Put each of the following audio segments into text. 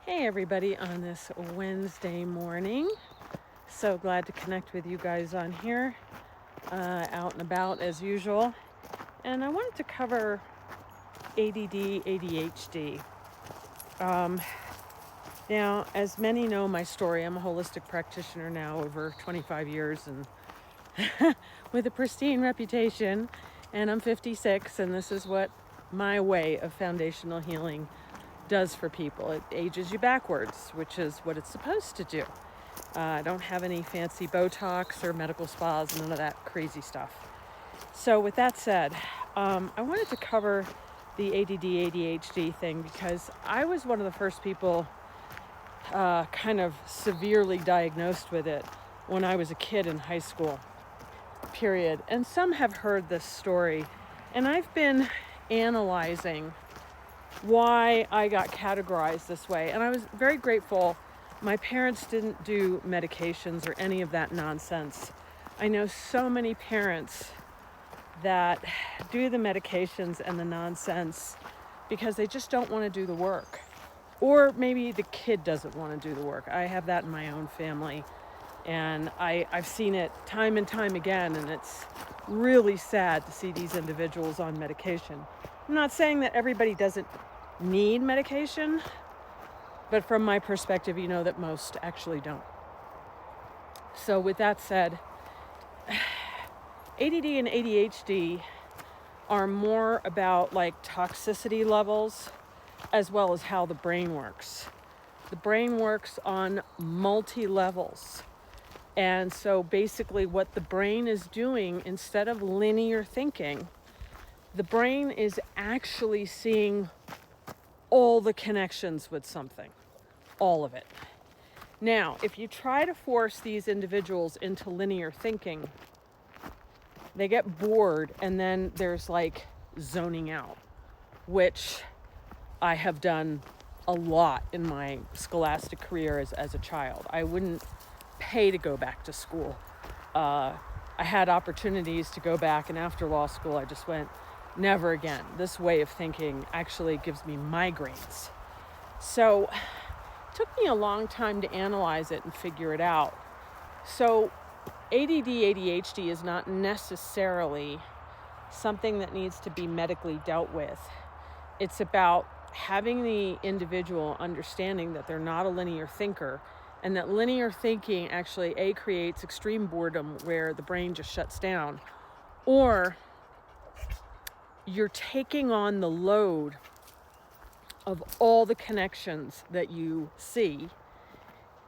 Hey everybody, on this Wednesday morning. So glad to connect with you guys on here, out and about as usual. And I wanted to cover ADD, ADHD. Now, as many know my story, I'm a holistic practitioner now over 25 years and with a pristine reputation. And I'm 56, and this is what my way of foundational healing does for people. It ages you backwards, which is what it's supposed to do. I don't have any fancy Botox or medical spas, none of that crazy stuff. So with that said, I wanted to cover the ADD, ADHD thing because I was one of the first people kind of severely diagnosed with it when I was a kid in high school, period. And some have heard this story, and I've been analyzing why I got categorized this way. And I was very grateful my parents didn't do medications or any of that nonsense. I know so many parents that do the medications and the nonsense because they just don't want to do the work. Or maybe the kid doesn't want to do the work. I have that in my own family. And I've seen it time and time again, and it's really sad to see these individuals on medication. I'm not saying that everybody doesn't need medication, but from my perspective, you know that most actually don't. So with that said, ADD and ADHD are more about like toxicity levels as well as how the brain works. The brain works on multi-levels. And so basically what the brain is doing, instead of linear thinking, the brain is actually seeing all the connections with something, all of it. Now, if you try to force these individuals into linear thinking, they get bored, and then there's like zoning out, which I have done a lot in my scholastic career as a child. I wouldn't pay to go back to school. I had opportunities to go back, and after law school, I just went, never again. This way of thinking actually gives me migraines. So it took me a long time to analyze it and figure it out. So ADD, ADHD is not necessarily something that needs to be medically dealt with. It's about having the individual understanding that they're not a linear thinker, and that linear thinking actually creates extreme boredom where the brain just shuts down, or you're taking on the load of all the connections that you see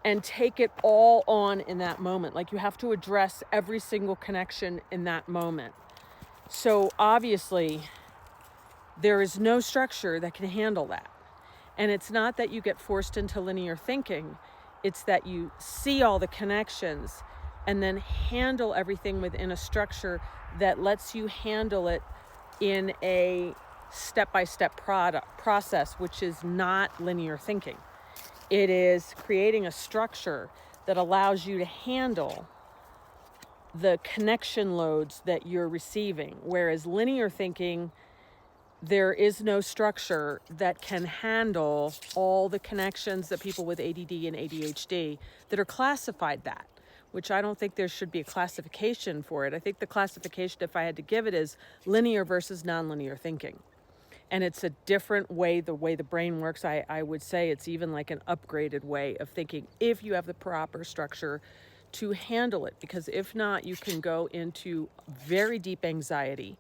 and take it all on in that moment. Like you have to address every single connection in that moment. So obviously there is no structure that can handle that. And it's not that you get forced into linear thinking. It's that you see all the connections and then handle everything within a structure that lets you handle it in a step-by-step process, which is not linear thinking. It is creating a structure that allows you to handle the connection loads that you're receiving. Whereas linear thinking, there is no structure that can handle all the connections that people with ADD and ADHD that are classified that, which I don't think there should be a classification for it. I think the classification, if I had to give it, is linear versus nonlinear thinking. And it's a different way, the brain works. I would say it's even like an upgraded way of thinking if you have the proper structure to handle it. Because if not, you can go into very deep anxiety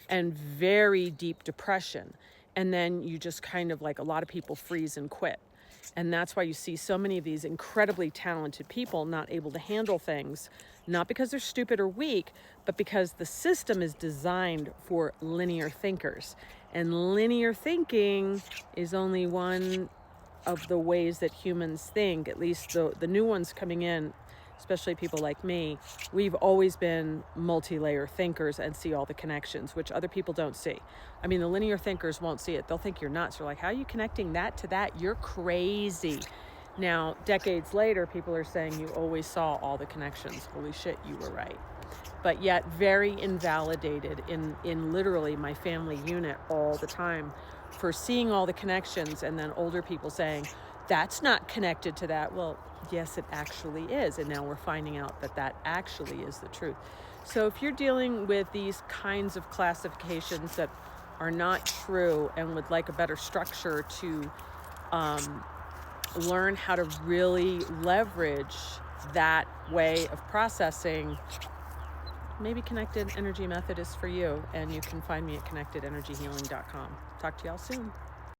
and very deep depression. And then you just kind of, like a lot of people, freeze and quit. And that's why you see so many of these incredibly talented people not able to handle things, not because they're stupid or weak, but because the system is designed for linear thinkers. And linear thinking is only one of the ways that humans think, at least the new ones coming in, especially people like me. We've always been multi-layer thinkers and see all the connections, which other people don't see. I mean, the linear thinkers won't see it. They'll think you're nuts. They're like, how are you connecting that to that? You're crazy. Now, decades later, people are saying you always saw all the connections. Holy shit, you were right. But yet very invalidated in literally my family unit all the time for seeing all the connections, and then older people saying, that's not connected to that. Well, yes, it actually is. And now we're finding out that that actually is the truth. So if you're dealing with these kinds of classifications that are not true and would like a better structure to learn how to really leverage that way of processing, maybe Connected Energy Method is for you. And you can find me at connectedenergyhealing.com. Talk to y'all soon.